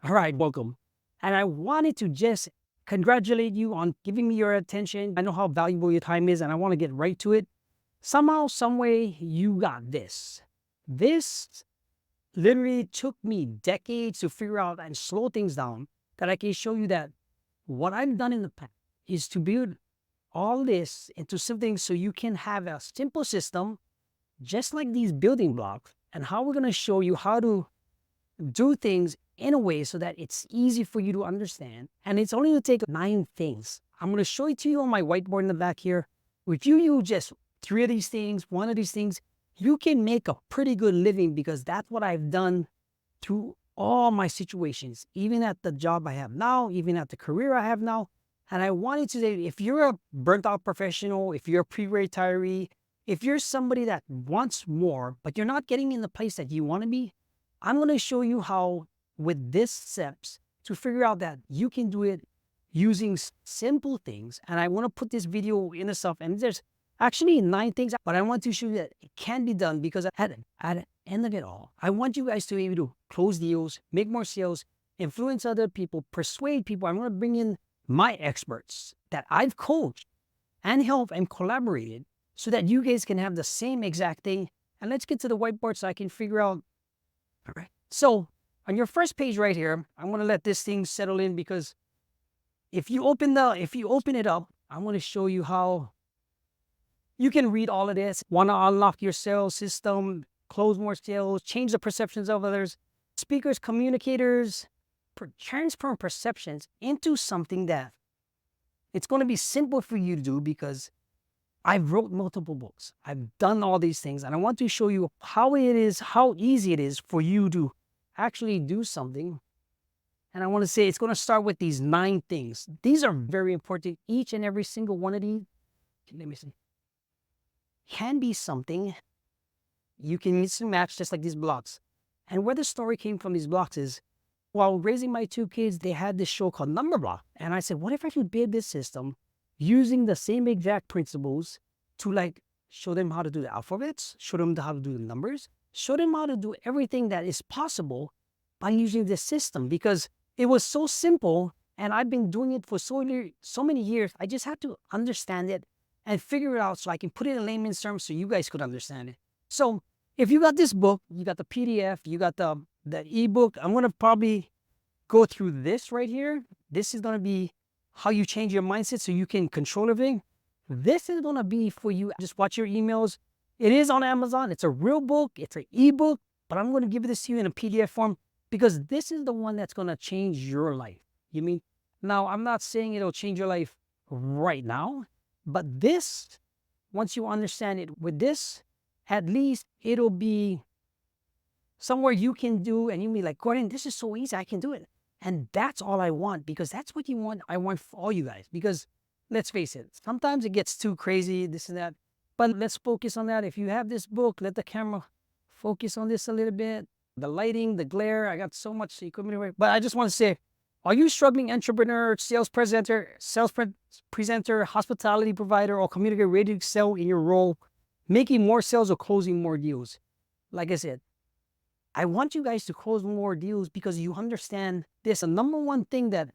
All right, welcome. And I wanted to just congratulate you on giving me your attention. I know how valuable your time is, and I want to get right to it. Somehow, some way, you got this. This literally took me decades to figure out and slow things down that I can show you that what I've done in the past is to build all this into something so you can have a simple system, just like these building blocks, and how we're going to show you how to do things in a way so that it's easy for you to understand. And it's only going to take 9 things. I'm going to show it to you on my whiteboard in the back here. If you use just 3 of these things, 1 of these things, you can make a pretty good living, because that's what I've done through all my situations, even at the job I have now, even at the career I have now. And I wanted to say, if you're a burnt out professional, if you're a pre-retiree, if you're somebody that wants more, but you're not getting in the place that you want to be, I'm going to show you how, with these steps, to figure out that you can do it using simple things. And I want to put this video in itself, and there's actually 9 things, but I want to show you that it can be done, because at the end of it all, I want you guys to be able to close deals, make more sales, influence other people, persuade people. I'm going to bring in my experts that I've coached and helped and collaborated so that you guys can have the same exact thing. And let's get to the whiteboard so I can figure out. All right. So on your first page right here, I'm going to let this thing settle in, because if you open it up, I'm going to show you how you can read all of this. Want to unlock your sales system, close more sales, change the perceptions of others, speakers, communicators, transform perceptions into something that it's going to be simple for you to do, because I've wrote multiple books. I've done all these things, and I want to show you how easy it is for you to actually do something. And I want to say it's going to start with these 9 things. These are very important. Each and every single one of these, let me see, can be something you can mix and match, just like these blocks. And where the story came from these blocks is, while raising my 2 kids, they had this show called Number Block. And I said, what if I could build this system using the same exact principles to, like, show them how to do the alphabets, show them how to do the numbers, show them how to do everything that is possible by using this system, because it was so simple, and I've been doing it for so many years. I just had to understand it and figure it out so I can put it in layman's terms so you guys could understand it. So if you got this book, you got the PDF, you got the ebook, I'm going to probably go through this right here. This is going to be how you change your mindset so you can control everything. This is going to be for you. Just watch your emails. It is on Amazon. It's a real book. It's an ebook, but I'm going to give this to you in a PDF form, because this is the one that's going to change your life. You mean, now I'm not saying it'll change your life right now, but this, once you understand it with this, at least it'll be somewhere you can do, and you'll be like, Gordon, this is so easy, I can do it. And that's all I want, because that's what you want. I want for all you guys, because let's face it, sometimes it gets too crazy, this and that. But let's focus on that. If you have this book, let the camera focus on this a little bit. The lighting, the glare, I got so much equipment away. But I just want to say, are you struggling entrepreneur, sales presenter, hospitality provider, or communicator ready to excel in your role, making more sales or closing more deals? Like I said, I want you guys to close more deals, because you understand this. The number one thing that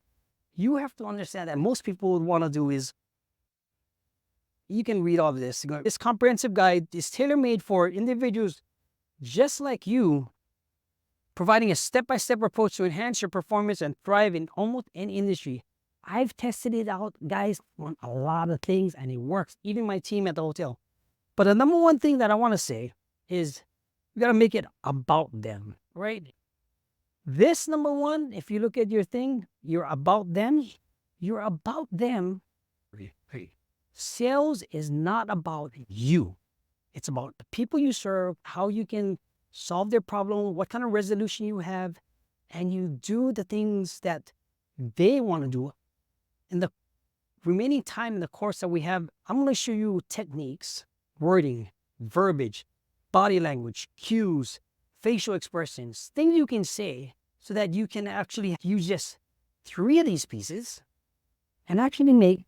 you have to understand that most people would want to do is, you can read all of this. This comprehensive guide is tailor-made for individuals just like you, providing a step-by-step approach to enhance your performance and thrive in almost any industry. I've tested it out, guys, on a lot of things, and it works. Even my team at the hotel. But the number one thing that I want to say is, you got to make it about them, right? This number one, if you look at your thing, you're about them. You're about them. Sales is not about you. It's about the people you serve, how you can solve their problem, what kind of resolution you have, and you do the things that they want to do. In the remaining time in the course that we have, I'm going to show you techniques, wording, verbiage, body language, cues, facial expressions, things you can say so that you can actually use just 3 of these pieces and actually make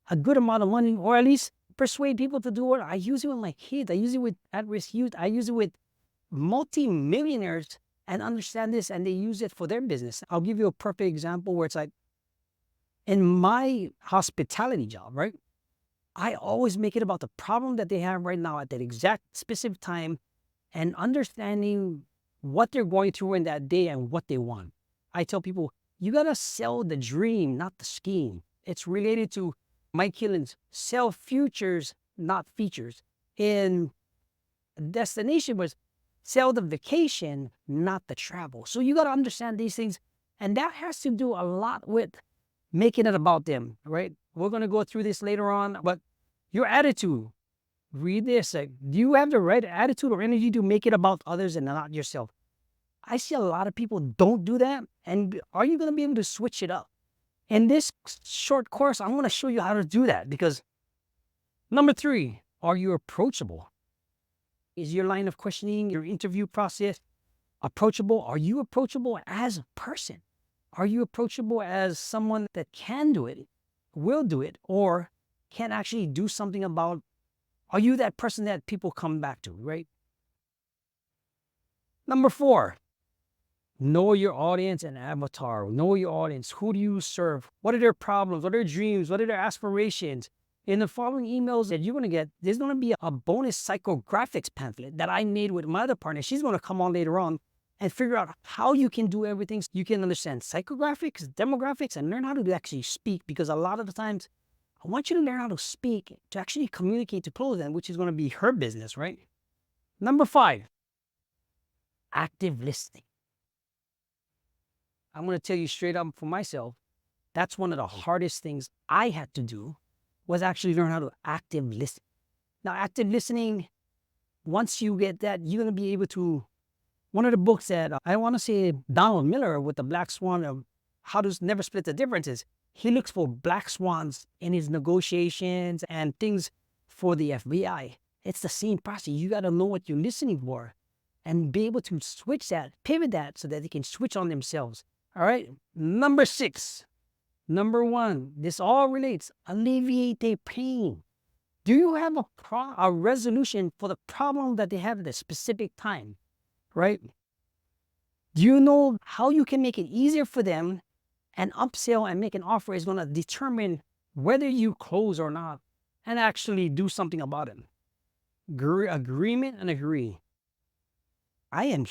a good amount of money, or at least persuade people to do it. I use it with my kids. I use it with at-risk youth. I use it with multi-millionaires and understand this, and they use it for their business. I'll give you a perfect example where it's like, in my hospitality job, right? I always make it about the problem that they have right now at that exact specific time and understanding what they're going through in that day and what they want. I tell people, you gotta sell the dream, not the scheme. It's related to Mike Killen's sell futures, not features. In Destination was sell the vacation, not the travel. So you gotta understand these things. And that has to do a lot with making it about them, right? We're gonna go through this later on, but your attitude, read this. Like, do you have the right attitude or energy to make it about others and not yourself? I see a lot of people don't do that. And are you going to be able to switch it up? In this short course, I'm going to show you how to do that, because number 3, are you approachable? Is your line of questioning, your interview process approachable? Are you approachable as a person? Are you approachable as someone that can do it, will do it, or can actually do something about? Are you that person that people come back to, right? Number 4, know your audience and avatar. Know your audience. Who do you serve? What are their problems? What are their dreams? What are their aspirations? In the following emails that you're going to get, there's going to be a bonus psychographics pamphlet that I made with my other partner. She's going to come on later on and figure out how you can do everything so you can understand psychographics, demographics, and learn how to actually speak, because a lot of the times, I want you to learn how to speak, to actually communicate to close them, which is going to be her business, right? Number 5, active listening. I'm going to tell you straight up for myself, that's one of the hardest things I had to do, was actually learn how to active listen. Now, active listening, once you get that, you're going to be able to, one of the books that I want to say Donald Miller with the Black Swan of How to Never Split the Differences, he looks for black swans in his negotiations and things for the FBI. It's the same process. You got to know what you're listening for and be able to switch that, pivot that so that they can switch on themselves. All right. Number 6, number 1, this all relates. Alleviate their pain. Do you have a resolution for the problem that they have at a specific time, right? Do you know how you can make it easier for them? And upsell and make an offer is going to determine whether you close or not and actually do something about it. Agreement and agree. I am a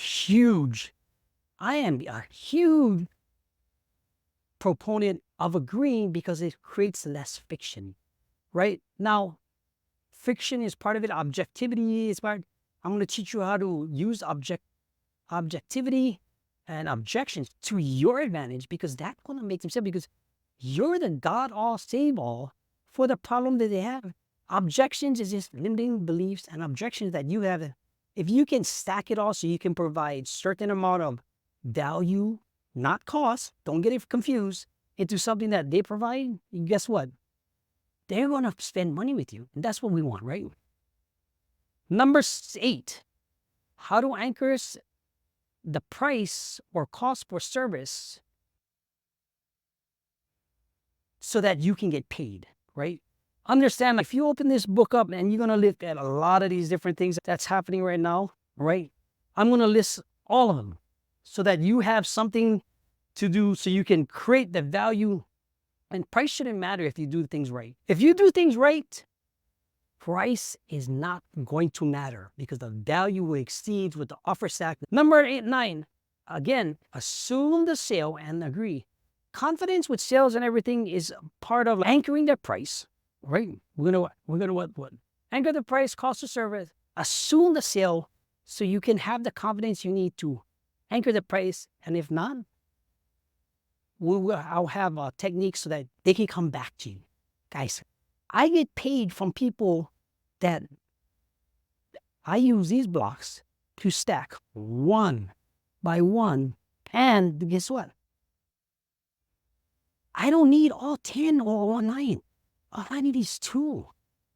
huge proponent of agreeing because it creates less fiction, right? Now, fiction is part of it. Objectivity is part. I'm going to teach you how to use objectivity and objections to your advantage, because that's going to make them simple, because you're the God all save all for the problem that they have. Objections is just limiting beliefs and objections that you have. If you can stack it all so you can provide certain amount of value, not cost, don't get it confused, into something that they provide, guess what? They're going to spend money with you. And that's what we want, right? Number 8, how do anchors the price or cost for service so that you can get paid, right? Understand, if you open this book up and you're going to look at a lot of these different things that's happening right now, right? I'm going to list all of them so that you have something to do so you can create the value. And price shouldn't matter if you do things right. If you do things right, price is not going to matter because the value will exceed with the offer stack. Number 9, again, assume the sale and agree. Confidence with sales and everything is part of anchoring the price, right? We're gonna what? Anchor the price, cost of service, assume the sale so you can have the confidence you need to anchor the price. And if not, I'll have a technique so that they can come back to you. Guys, I get paid from people that I use these blocks to stack one by one. And guess what? I don't need all 10 or all 9. All I need is 2,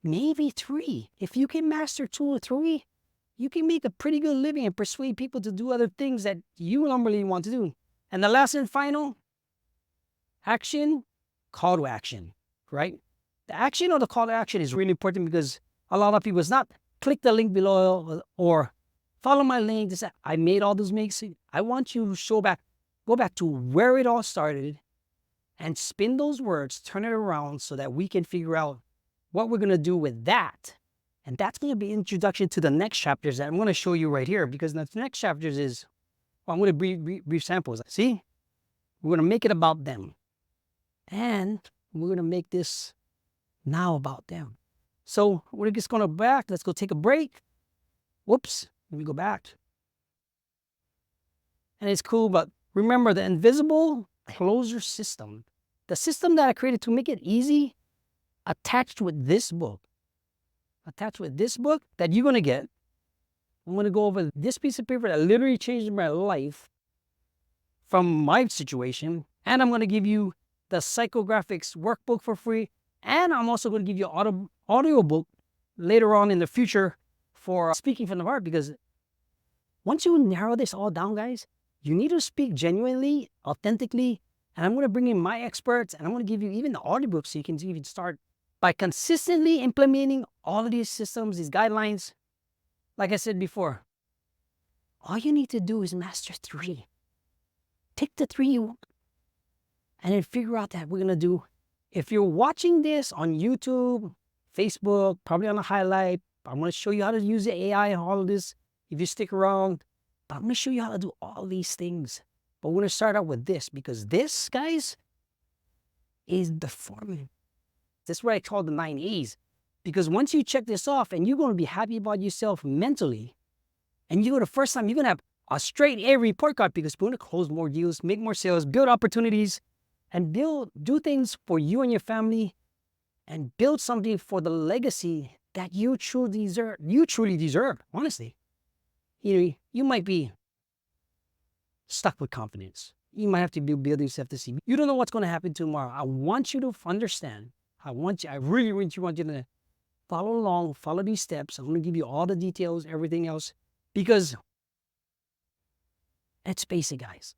maybe 3. If you can master 2 or 3, you can make a pretty good living and persuade people to do other things that you normally want to do. And the last and final, action, call to action, right? The action or the call to action is really important because a lot of people, it's not click the link below or follow my link. I made all those makes. I want you to go back to where it all started and spin those words, turn it around so that we can figure out what we're going to do with that. And that's going to be introduction to the next chapters that I'm going to show you right here, because the next chapters is, well, I'm going to brief samples. See, we're going to make it about them. And we're going to make this now about them. So we're just going to back. Let's go take a break. Whoops. Let me go back. And it's cool, but remember the Nvisible closure system, the system that I created to make it easy, attached with this book that you're going to get. I'm going to go over this piece of paper that literally changed my life from my situation. And I'm going to give you the psychographics workbook for free. And I'm also going to give you an audio book later on in the future for speaking from the heart, because once you narrow this all down, guys, you need to speak genuinely, authentically, and I'm going to bring in my experts, and I'm going to give you even the audiobook so you can even start by consistently implementing all of these systems, these guidelines. Like I said before, all you need to do is master 3. Pick the 3 you want, and then figure out that we're going to do. If you're watching this on YouTube, Facebook, probably on a highlight, I'm going to show you how to use the AI and all of this if you stick around. But I'm going to show you how to do all these things. But we're going to start out with this, because this, guys, is the formula. This is what I call the 9 A's. Because once you check this off and you're going to be happy about yourself mentally, and you go the first time, you're going to have a straight A report card, because we're going to close more deals, make more sales, build opportunities, and do things for you and your family, and build something for the legacy that you truly deserve. You truly deserve, honestly. You might be stuck with confidence. You might have to build yourself to see. You don't know what's going to happen tomorrow. I want you to understand. I really want you to follow along, follow these steps. I'm going to give you all the details, everything else, because it's basic, guys.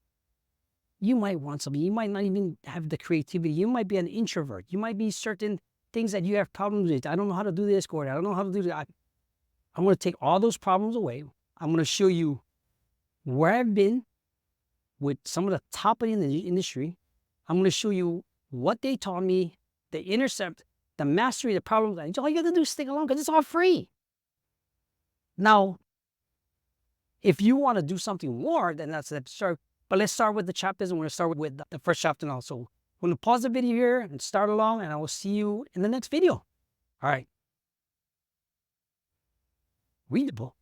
You might want something. You might not even have the creativity. You might be an introvert. You might be certain things that you have problems with. I don't know how to do this, Corey. I don't know how to do that. I'm going to take all those problems away. I'm going to show you where I've been with some of the top in the industry. I'm going to show you what they taught me, the intercept, the mastery, the problems. All you got to do is stick along, because it's all free. Now, if you want to do something more, then that's the start. But let's start with the chapters, and we're going to start with the first chapter now. So I'm going to pause the video here and start along, and I will see you in the next video. All right. Readable.